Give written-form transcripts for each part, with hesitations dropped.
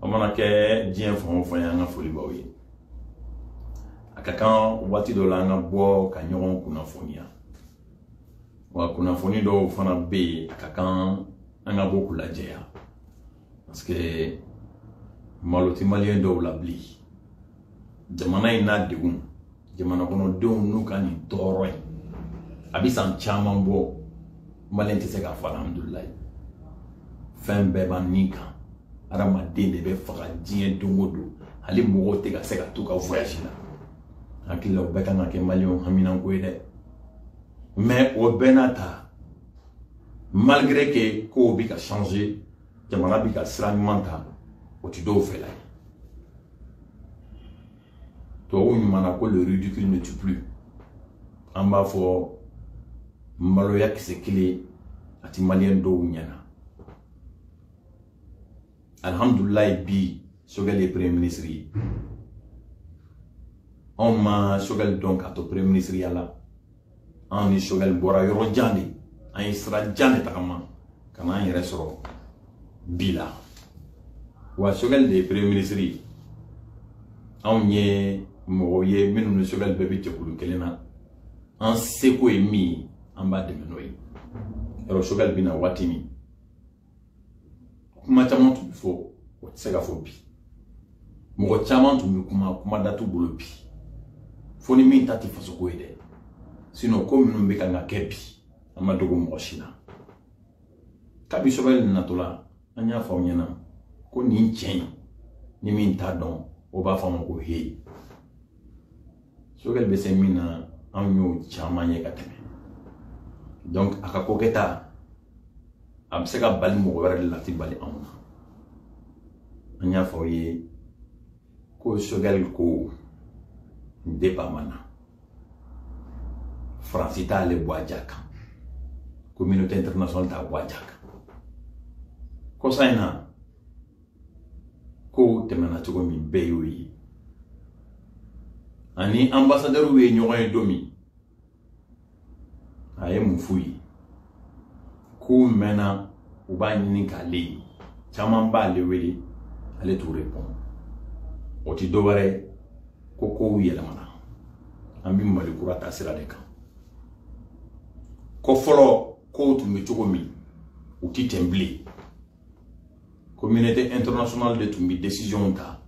amana ke dien fon fon ya nga foli bawi akakan wati do la nga bo ka nyon kuna fonia wa kuna foni do fana be akakan nga bo kula jeya parce que maloti malien do la bli jamana ina degun jamana kono do nu kan toro abisan chaman bo malien te se ka fa alhamdulillah fem be banika arama de be faga dien dongodo ali mogo te ka se ka to ka voyage la akila o beka na ke malien hamina ko ide mais au benata malgré que ko bi ka changer jamana bi ka sranimanta o ti do fait là to o nyumana ko le ridicule ne tue plus en bas fo maloya ki se kile ati malien do nyana alhamdulillah bi sogal le premier ministre on ma sogal donc ato premier ministre yala on ni sogal bora yoro jani an isra jani takama kana yere soro bila wa sogal de premier ministre on ye moye minu ni sogal bebe tekulu kelena an seko e mi an ba de menoyi ero sogal bina watimi kuma caman tun bɛ fɔ o tɛ se ka fɔ bi mɔgɔ caman tun bɛ kuma datu bolo bi fo ni min ta tɛ faso ko ye dɛ sinon ko minnu bɛ kan ka kɛ bi an ma dogo mɔgɔ si la kabi sɔbɛli natɔla an y'a fɔ aw ɲɛna ko nin cɛn ni min t'a dɔn o b'a fɔ a ma ko heyi sɔbɛli bɛ se min na an y'o caman ye ka tɛmɛ donc a ka ko kɛta a bɛ se ka bali mɔgɔ wɛrɛ de la ti bali anw na an y'a fɔ aw ye ko Choguel ko débat mana France t'ale bɔ a ja kan communauté internationale t'a bɔ a ja kan kɔsa in na ko tɛmɛna cogo min bɛɛ y'o ye ani ambassadeur ye ɲɔgɔn ye don min a ye mun f'u ye ko mena u b'a ɲini k'ale caman b'ale wele ale t'o répond o ti dɔ wɛrɛ ko kow yɛlɛmana an bi Mali kura ta sira de kan ko fɔlɔ kow tun bɛ cogo min u ti tɛn bilen communauté internationale de tun bɛ décision ta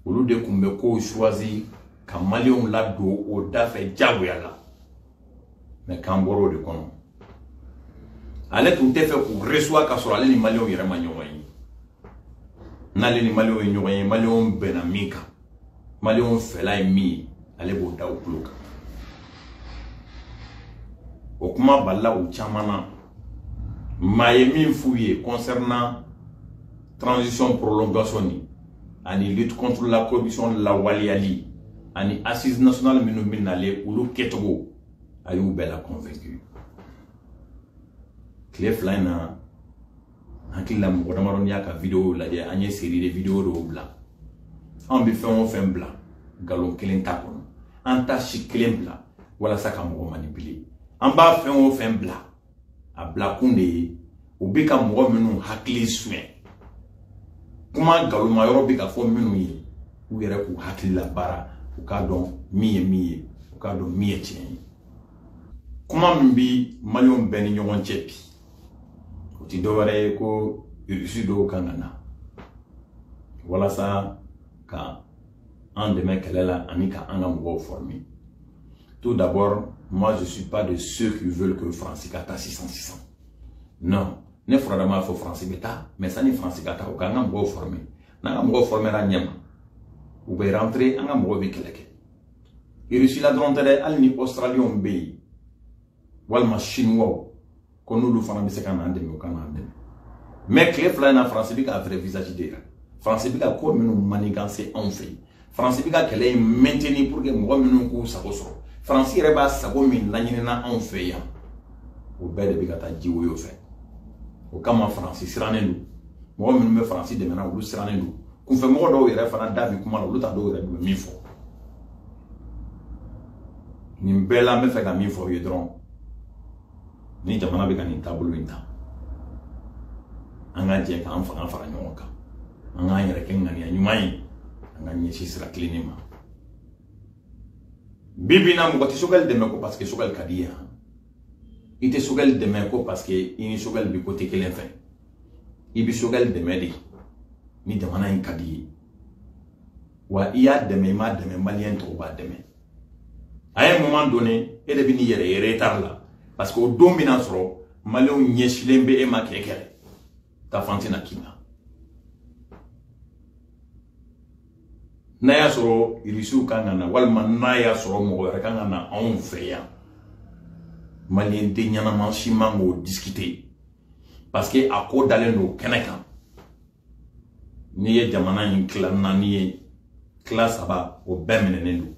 olu de tun bɛ kow choisi ka maliyɛnw ladon o da fɛ jagoya la mais k'an bɔra o de kɔnɔ ale tun tɛ fɛ k'u reçoit ka sɔrɔ ale ni maliyɛnw yɛrɛ ma ɲɔgɔn ye n'ale ni maliyɛnw ye ɲɔgɔn ye maliyɛnw bɛnna min kan maliyɛnw fɛla ye min ye ale b'o da u tulo kan o kuma balila u caman na maa ye min f'u ye concernant transition prolongation ni ani lutte contre la corruption lawaleyali ani assise nationale minnu bɛ nalen olu kɛcogo a y'u bɛɛ la convaincu tile fila in na hakili la mɔgɔ damadɔ y'a ka vidéo lajɛ an ye série de vidéo dɔw bila an bɛ fɛn o fɛn bila galon kelen t'a kɔnɔ an ta si kelen bila walasa ka mɔgɔ manipuler an b'a fɛn o fɛn bila a bila kun de ye u bɛ ka mɔgɔ minnu hakili soɲɛ kuma galonma yɔrɔ bɛ ka fɔ minnu ye u yɛrɛ k'u hakili la baara u k'a dɔn min ye min ye u k'a dɔn min ye tiɲɛ ye kuma min bɛ maliyɛnw bɛɛ ni ɲɔgɔn cɛ bi o ti dɔ wɛrɛ ye ko Russie dɔw kan ka na walasa ka an dɛmɛ kɛlɛ la ani ka an ka mɔgɔw former. Tout d'abord, moi je suis pas de ceux qui veulent que France ka ta 600. Non, ne fɔra ma fɔ France bɛ taa mais sani France ka taa o ka an ka mɔgɔw former. N'an ka mɔgɔw formera ɲɛma u bɛ rentrer an ka mɔgɔw bɛ kɛlɛ kɛ. Russie la dɔrɔn tɛ dɛ hali ni Australiens bɛ yen walima Chinois ko n'olu fana bɛ se ka n'an dɛmɛ o ka n'an dɛmɛ. Mais tile fila in na France bɛ ka vrai visage de yira. France bɛ ka ko minnu manigancé anw fɛ yen. France bɛ ka kɛlɛ in maintenir pour que mɔgɔ minnu k'u sago sɔrɔ. France yɛrɛ b'a sago min laɲinina anw fɛ yan o bɛɛ de bɛ ka taa jiwoyo fɛ. O kama France sirannen don. Mɔgɔ minnu bɛ France dɛmɛna olu sirannen don. Kunfɛ mɔgɔ dɔw yɛrɛ fana da bi kuma la olu t'a dɔw yɛrɛ bɛ min fɔ. Nin bɛɛ la n bɛ fɛ ka min fɔ aw ye dɔrɔn ni jamana bɛ ka nin taabolo in ta an ka jɛ k'an fanga fara ɲɔgɔn kan anga yere kengani anyumai anga nyeshi sira klinima bibi na mo sogal de meko parce que sogal kadia ite sogal de meko parce que ini sogal bi côté kelen fin ibi sogal de medi ni de mana in kadi wa iya de me ma de me malien to ba de me à un moment donné et de bini yere retard là parce que au dominant soro malien nyeshilembe e ma kekere ta fantina kina naya soro irisu kangana walma naya soro mo kangana on feya malien de nyana manchima mo discuter parce que à ko dalen no keneka ni ye jamana in klana ni ye classe aba o bemene ndu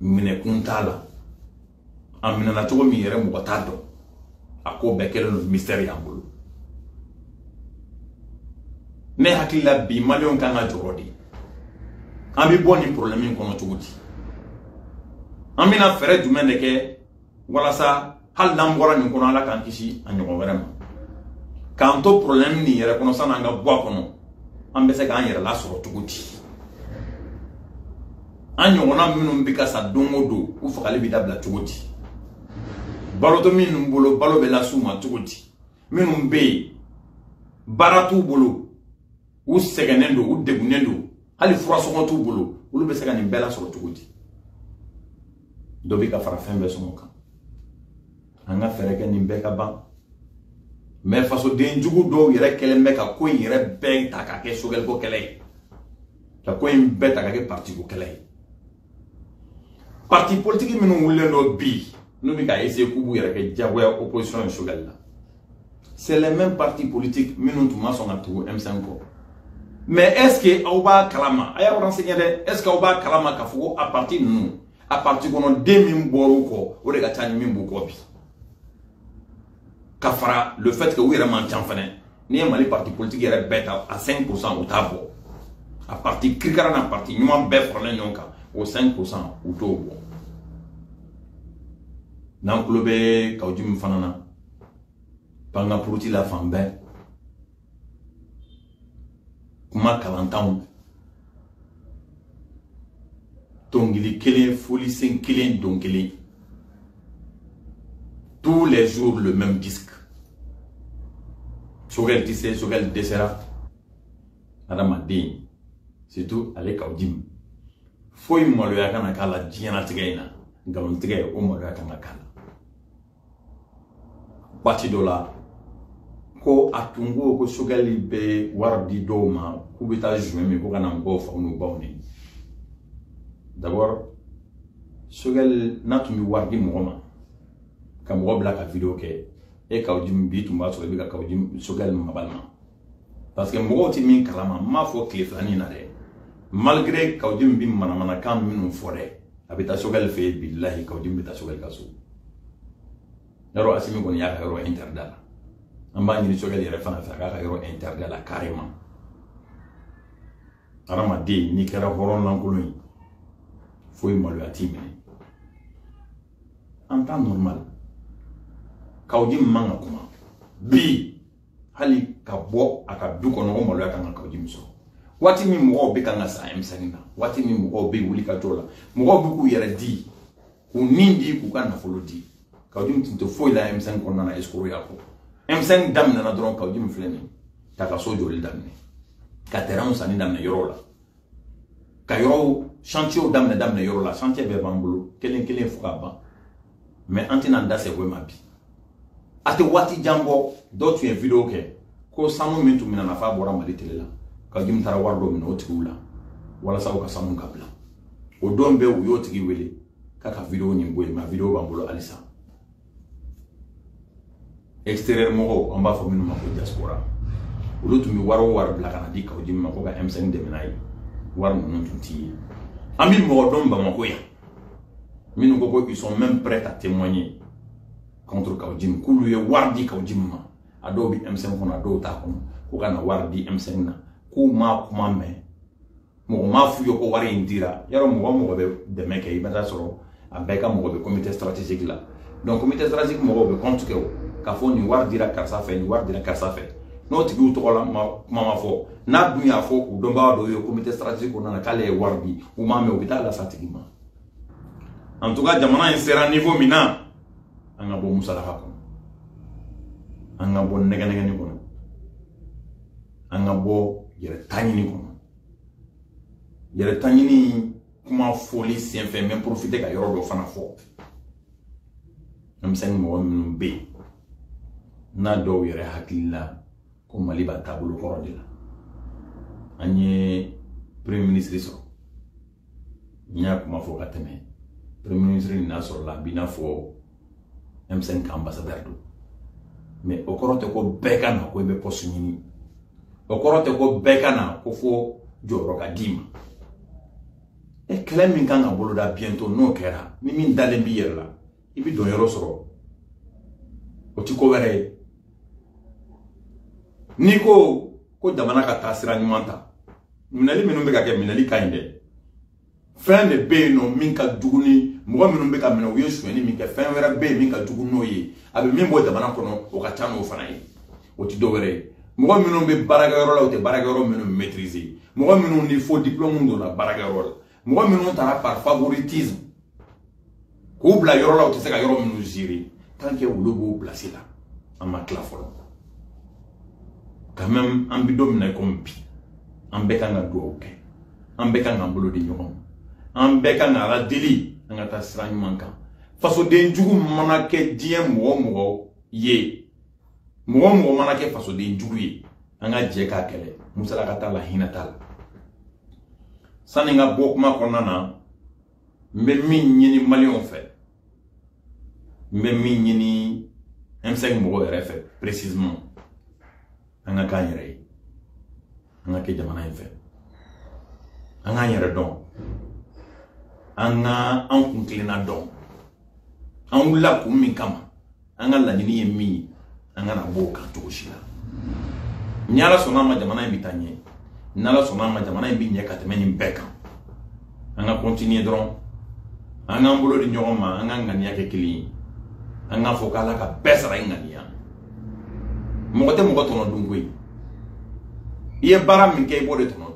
mine kuntala amina na to mi yere mo batado ako bekele no mystère ya bulu ne hakila bi malion kanga jorodi ambi boni problème ko no tuguti amina fere du mende ke wala sa hal dambora ni kono ala kan kisi anyo vraiment quand to problème ni yere kono sana nga bwa kono ambe se kan yere la soro tuguti anyo na minum bika sa dongodo u fakale bi dabla tuguti baloto minum bolo balo be la suma tuguti minum be baratu bolo u segenendo u degunendo hali fura songo tu bolo ulu be segani bela soro tuguti dobi ka fara fembe songo anga fereke ni beka ba mais faso den jugu do yere kelembe ka ko yere be ta ka ke sogel ko kele ta ko en be ta ka ke parti ko kele parti politique minu wulle no bi no bi ka essayer kubu yere ke jagoya opposition sogel la c'est les mêmes partis politiques minu tuma songa tu M5 ko mais est-ce que Aouba Kalama, aya renseigner est-ce que Aouba Kalama ka fugo à partir nous à partir kono 2000 boruko o de ga tani min bu ko bi kafara le fait que oui vraiment tianfane ni mali parti politique est bête à 5% au tabo à partir krikara na parti nyuma be frone nyonka au 5% au tobo nan klobe kawjim fanana panga pruti la fambe kuma kalantan tongili kelen foli sen kelen dongili tous les jours le même disque sogel tisse sogel desera adama din surtout ale kawdim foy molo ya kana kala diana tigayna ngam tigay o mo ya kana kala bati dola ko atungo ko sogeli be wardi doma kubita jume ko kana ngo fa no bawni d'abord sogel natumi wardi moma kam robla ka video ke e kawdim bi tumba so be ka kawdim sogel mabalma parce que mo ti min kalama ma fo klefani na de malgré kawdim bi mana kam minu fore abita sogel fe billahi kawdim bita sogel kaso naro asimi gon ya ro interdala amba ni sogel yere fana fa ka ro interdala carrément arama de ni kera horon lankulun foi malu atime en temps normal kawdim manga kuma bi hali ka bo aka duko no malu aka kawdim so wati mi mo be kanga sa emsanina wati mi mo be wuli ka tola mo be ku yere di ku nindi ku kana folodi kawdim tinto foi la emsan ko nana escoro yako M5 dam na dron kawdim fleni taka sojo le damne ka terrain sani damne yorola ka yoro chantier damne yorola chantier be bambulu kelen fuka ba mais antina ndase ko mabi ate wati jambo do tu en video ke ko sanu mintu mina na fa bora mali telela kawdim tara wardo min otigula wala saw ka sanu kabla o dombe u yotigi wele kaka video ni boy ma video bambulu alisa extérieur mo on va former ma diaspora ulutu mi waro war bla kana di kawdim ma ko ga M5 de menay war mo non tunti ami mo don ba mako ya minu ko ils sont même prêts à témoigner contre kawdim kulu ye war di kawdim ma adobi M5 ko na do ta ko kana war di M5 na ku ma kuma me mo ma fu yo ko wari indira yaro mo be de meke ibata soro abeka mo be comité stratégique là donc comité stratégique mo be compte que ka fo ni war dira karsa fe ni war dira karsa fe n'o tigi u tɔgɔ la kuma ma fɔ n'a dun y'a fɔ k'u dɔnbaga dɔw ye comité stratégique kɔnɔna na k'ale ye wari di u m'a mɛn u bɛ taa lasa tigi ma en tout cas jamana in sera niveau min na an ka bɔ musalaka kɔnɔ an ka bɔ nɛgɛnɛgɛni kɔnɔ an ka bɔ yɛrɛ ta ɲini kɔnɔ yɛrɛ ta ɲini kuma fɔli senfɛ n bɛ profiter ka yɔrɔ dɔ fana fɔ denmisɛnnin mɔgɔ minnu bɛ yen n'a dɔw yɛrɛ hakili la ko Mali b'a taabolo kɔrɔ de la an ye premier ministre sɔrɔ n y'a kuma fɔ ka tɛmɛ premier ministre n'a sɔrɔ la a b'i n'a fɔ M5 ka ambassadeur don mais o kɔrɔ tɛ ko bɛɛ ka na ko i bɛ poste ɲini o kɔrɔ tɛ ko bɛɛ ka na ko fo jɔyɔrɔ ka d'i ma kɛlɛ min kan ka boloda bientôt n'o kɛra ni min dalen b'i yɛrɛ la i bɛ dɔn yɔrɔ sɔrɔ o ti ko wɛrɛ ye n'i ko jamana ka taa sira ɲuman ta minɛli minnu bɛ ka kɛ minɛli ka ɲi dɛ fɛn de bɛ yen nɔ min ka jugu ni mɔgɔ minnu bɛ ka minɛ u ye sonyɛli min kɛ fɛn wɛrɛ bɛ yen min ka jugu n'o ye a bɛ min bɔ jamana kɔnɔ o ka ca n'o fana ye o ti dɔ wɛrɛ ye mɔgɔ minnu bɛ baarakɛyɔrɔ la o tɛ baarakɛyɔrɔ minnu maîtriser mɔgɔ minnu ni faux diplôme donna baarakɛyɔrɔ la mɔgɔ minnu taara par favoritisme k'u bila yɔrɔ la u tɛ se ka yɔrɔ minnu gérer tant que olu b'o place la an ma tila fɔlɔ quand même an bɛ don min na comme bi an bɛɛ kan ka dugawu kɛ an bɛɛ kan k'an bolo di ɲɔgɔn ma an bɛɛ kan ka ala deli an ka taa sira ɲuman kan fasoden jugu mana kɛ diɲɛ mɔgɔ mɔgɔ ye mɔgɔ mɔgɔ mana kɛ fasoden jugu ye an ka jɛ k'a kɛlɛ musalaka t'a la hinɛ t'a la sani n ka bɔ kuma kɔnɔna na n bɛ min ɲini maliyɛnw fɛ n bɛ min ɲini M5 mɔgɔw yɛrɛ fɛ précisément an ka k'an yɛrɛ ye an ka kɛ jamana in fɛ an k'an yɛrɛ dɔn an ka an kun tilenna dɔn an wulila kun min kama an ka laɲini ye min ye an kana bɔ o kan cogo si la ni ala sɔnna ma jamana in bɛ taa ɲɛ ni ala sɔnna ma jamana in bɛ ɲɛ ka tɛmɛ nin bɛɛ kan an ka continuer dɔrɔn an k'an bolo di ɲɔgɔn ma an ka ŋaniya kɛ kelen ye an k'a fɔ k'ala ka bɛɛ sara i ŋaniya mɔgɔ tɛ mɔgɔ tɔnɔ dun koyi i ye baara min kɛ i b'o de tɔnɔ